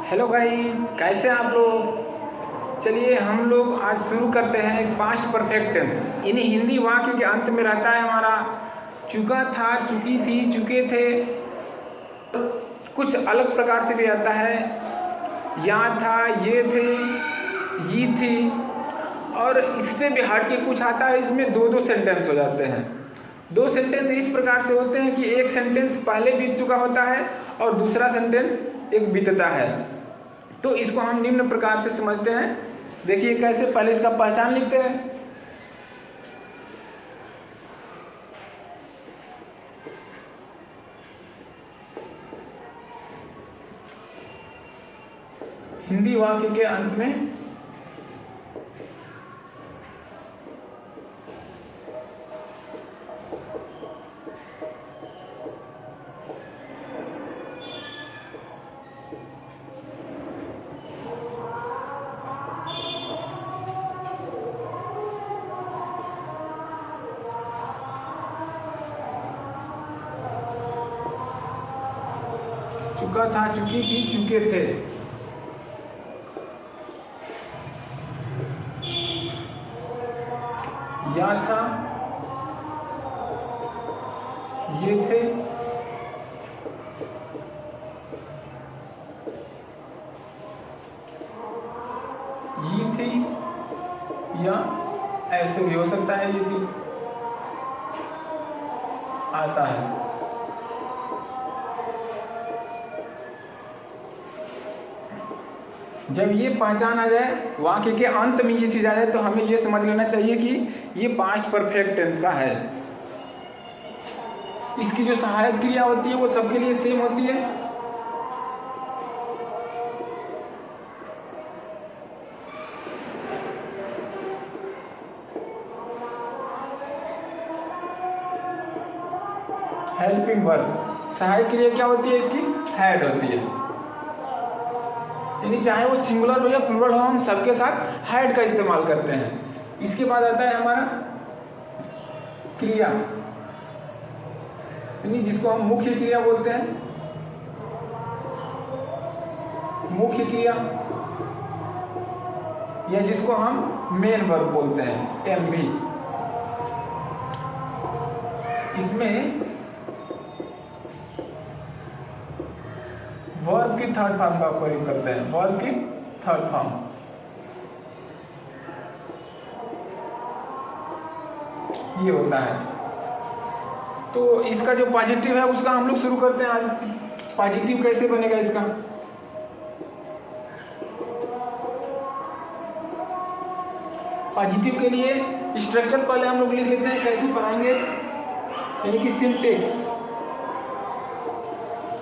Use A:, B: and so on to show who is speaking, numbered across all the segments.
A: Hello guys, कैसे हैं आप लोग। चलिए हम लोग आज शुरू करते हैं पास्ट परफेक्ट टेंस। इन्हीं हिंदी वाक्य के अंत में रहता है हमारा चुका था, चुकी थी, चुके थे। कुछ अलग प्रकार से भी आता है, या था, ये थे, ये थी। और इससे भी हट के कुछ आता है, इसमें दो दो सेंटेंस हो जाते हैं। दो सेंटेंस इस प्रकार से होते हैं कि एक सेंटेंस पहले बीत चुका होता है और दूसरा सेंटेंस एक बीतता है। तो इसको हम निम्न प्रकार से समझते हैं। देखिए कैसे, पहले इसका पहचान लिखते हैं। हिंदी वाक्य के अंत में चुका था, चुकी थी, चुके थे। या था, ये थे, ये थी, या ऐसे भी हो सकता है, ये चीज आता है। जब ये पहचान आ जाए, वाक्य के अंत में ये चीज आ जाए, तो हमें ये समझ लेना चाहिए कि ये पास्ट परफेक्ट टेंस का है। इसकी जो सहायक क्रिया होती है वो सबके लिए सेम होती है। हेल्पिंग वर्ब, सहायक क्रिया क्या होती है इसकी? हैड होती है। यानी चाहे वो सिंगुलर हो या प्लूरल हो, हम सबके साथ हैड का इस्तेमाल करते हैं। इसके बाद आता है हमारा क्रिया, यानी जिसको हम मुख्य क्रिया बोलते हैं। मुख्य क्रिया या जिसको हम मेन वर्ब बोलते हैं, एमवी। इसमें वर्ब की थर्ड फॉर्म का प्रयोग करते हैं। वर्ब की थर्ड फॉर्म, ये होता है। तो इसका जो पॉजिटिव है उसका हम लोग शुरू करते हैं आज। पॉजिटिव कैसे बनेगा इसका? पॉजिटिव के लिए स्ट्रक्चर पहले हम लोग लिख लेते हैं, कैसे बनाएंगे। यानी कि सिंटेक्स।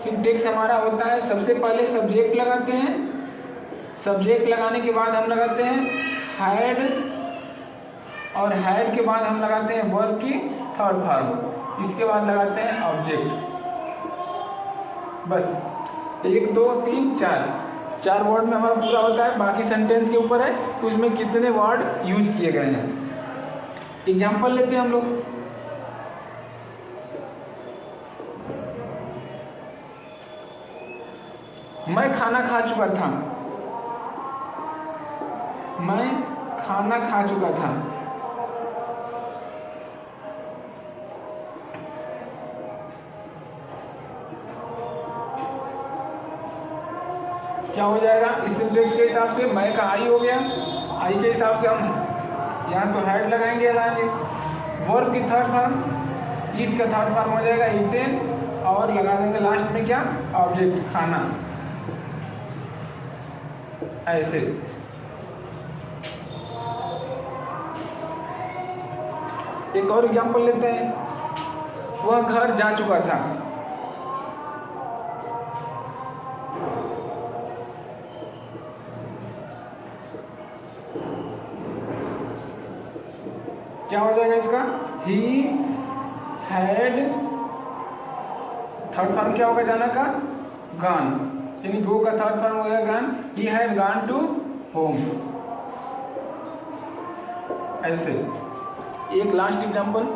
A: सिंटेक्स हमारा होता है, सबसे पहले सब्जेक्ट लगाते हैं। सब्जेक्ट लगाने के बाद हम लगाते हैं हैड, और हैड के बाद हम लगाते हैं वर्ब की थर्ड फॉर्म। इसके बाद लगाते हैं ऑब्जेक्ट। बस 1 2 3 4 वर्ड में हमारा पूरा होता है। बाकी सेंटेंस के ऊपर है कि उसमें कितने वर्ड यूज किए गए हैं। एग्जाम्पल लेते हैं हम लोग। मैं खाना खा चुका था। मैं खाना खा चुका था। क्या हो जाएगा इस सिंटेक्स के हिसाब से? मैं का आई हो गया। आई के हिसाब से हम यहाँ तो हैड लगाएंगे, लगाएंगे। वर्ब की थर्ड फॉर्म, ईट का थर्ड फॉर्म हो जाएगा ईटेन, और लगा देंगे लास्ट में क्या? ऑब्जेक्ट, खाना। ऐसे एक और एग्जाम्पल लेते हैं। वह घर जा चुका था। क्या हो जाएगा इसका? ही हैड, थर्ड फॉर्म क्या होगा जाना का? गॉन। यानी गो का थर्ड फॉर्म हो गया gone. He had gone to home. ऐसे एक लास्ट एग्जाम्पल।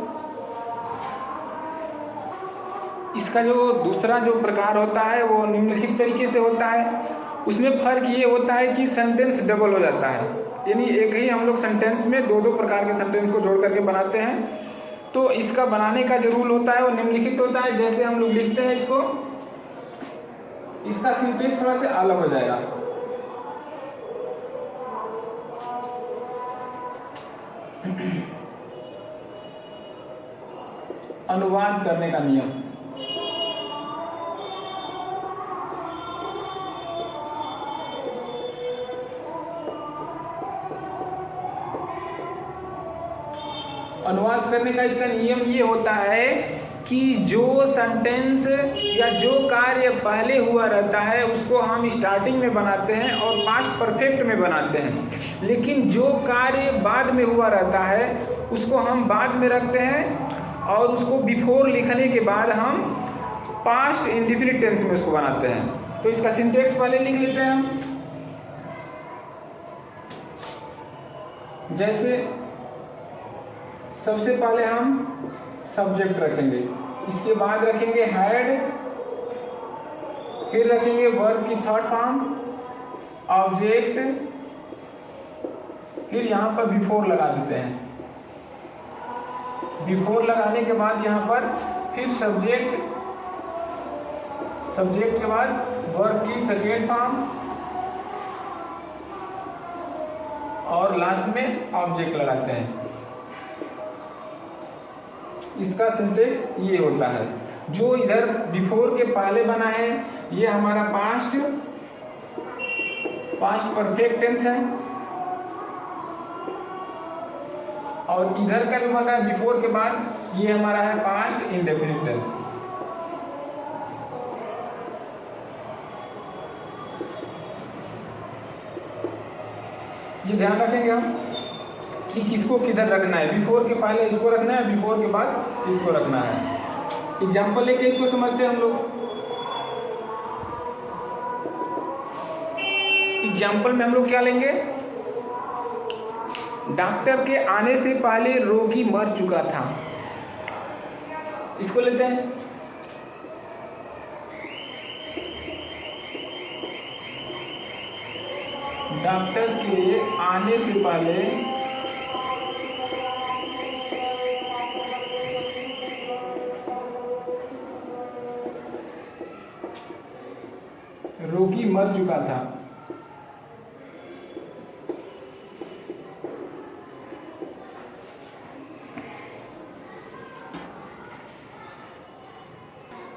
A: इसका जो दूसरा जो प्रकार होता है वो निम्नलिखित तरीके से होता है। उसमें फ़र्क ये होता है कि सेंटेंस डबल हो जाता है, यानी एक ही हम लोग सेंटेंस में दो दो प्रकार के सेंटेंस को जोड़ करके बनाते हैं। तो इसका बनाने का जो रूल होता है वो निम्नलिखित होता है। जैसे हम लोग लिखते हैं इसको, इसका सिंटेक्स थोड़ा सा अलग हो जाएगा। अनुवाद करने का नियम। अनुवाद करने का इसका नियम ये होता है कि जो सेंटेंस या जो कार्य पहले हुआ रहता है उसको हम स्टार्टिंग में बनाते हैं और पास्ट परफेक्ट में बनाते हैं, लेकिन जो कार्य बाद में हुआ रहता है उसको हम बाद में रखते हैं और उसको बिफोर लिखने के बाद हम पास्ट इंडेफिनिट टेंस में उसको बनाते हैं। तो इसका सिंटेक्स पहले लिख लेते हैं हम। जैसे सबसे पहले हम सब्जेक्ट रखेंगे, इसके बाद रखेंगे हैड, फिर रखेंगे वर्ब की थर्ड फॉर्म ऑब्जेक्ट, फिर यहाँ पर बिफोर लगा देते हैं। बिफोर लगाने के बाद यहाँ पर फिर सब्जेक्ट, सब्जेक्ट के बाद वर्ब की सेकेंड फॉर्म और लास्ट में ऑब्जेक्ट लगाते हैं। इसका सिंटेक्स ये होता है। जो इधर बिफोर के पहले बना है ये हमारा पास्ट परफेक्ट टेंस है, और इधर का जो बना है बिफोर के बाद ये हमारा है पास्ट इंडेफिनिट टेंस। ये ध्यान रखेंगे हम कि किसको किधर रखना है। बिफोर के पहले इसको रखना है, बिफोर के बाद इसको रखना है। एग्जाम्पल लेके इसको समझते हैं हम लोग। एग्जाम्पल में हम लोग क्या लेंगे, डॉक्टर के आने से पहले रोगी मर चुका था, इसको लेते हैं। डॉक्टर के आने से पहले रोगी मर चुका था।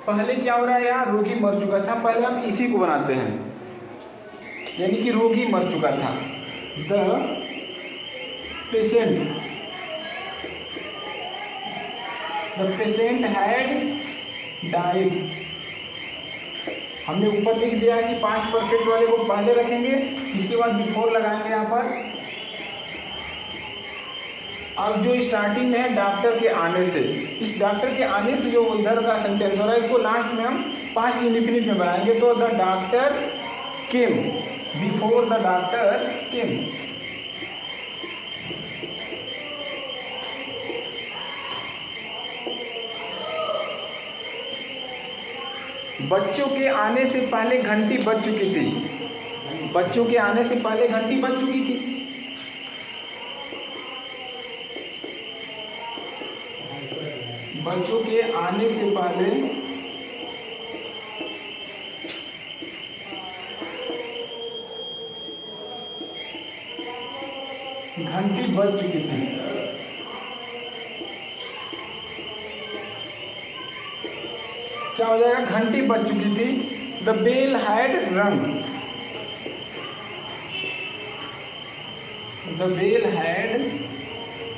A: पहले क्या हो रहा है यहाँ, रोगी मर चुका था, पहले हम इसी को बनाते हैं, यानी कि रोगी मर चुका था। The patient had died. हमने ऊपर लिख दिया है कि पास्ट परफेक्ट वाले को पहले रखेंगे, इसके बाद बिफोर लगाएंगे यहाँ पर। अब जो स्टार्टिंग में है डॉक्टर के आने से, इस डॉक्टर के आने से जो इधर का सेंटेंस हो रहा है इसको लास्ट में हम पास्ट इंडेफिनिट में बनाएंगे। तो the doctor came, before the doctor केम। बच्चों के आने से पहले घंटी बज चुकी थी। बच्चों के आने से पहले घंटी बज चुकी थी। बच्चों के आने से पहले घंटी बज चुकी थी। क्या हो जाएगा, घंटी बज चुकी थी। The bell had rung, the bell had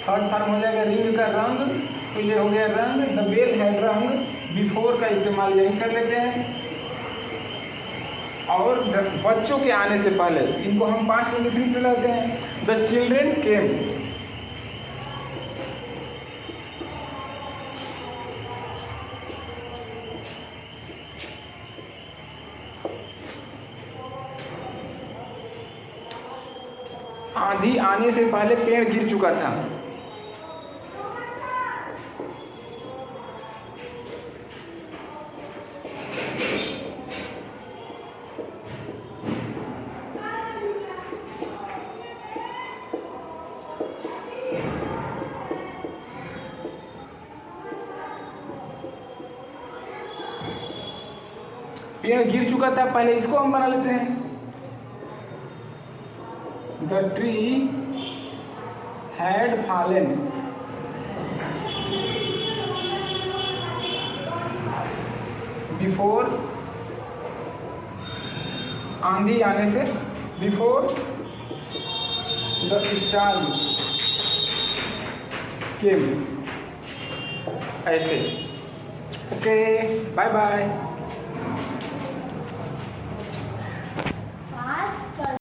A: third form हो जाएगा रिंग का रंग, तो ये हो गया रंग। द बेल हैड रंग, बिफोर का इस्तेमाल यही कर लेते हैं। और बच्चों के आने से पहले इनको हम पास्ट इंडेफिनिट में लाते हैं। द चिल्ड्रेन केम, आंधी आने से पहले पेड़ गिर चुका था। पेड़ गिर चुका था, पहले इसको हम बना लेते हैं। The tree had fallen before, आंधी आने से, बिफोर द स्टॉर्म केम, ऐसे। Okay, bye bye.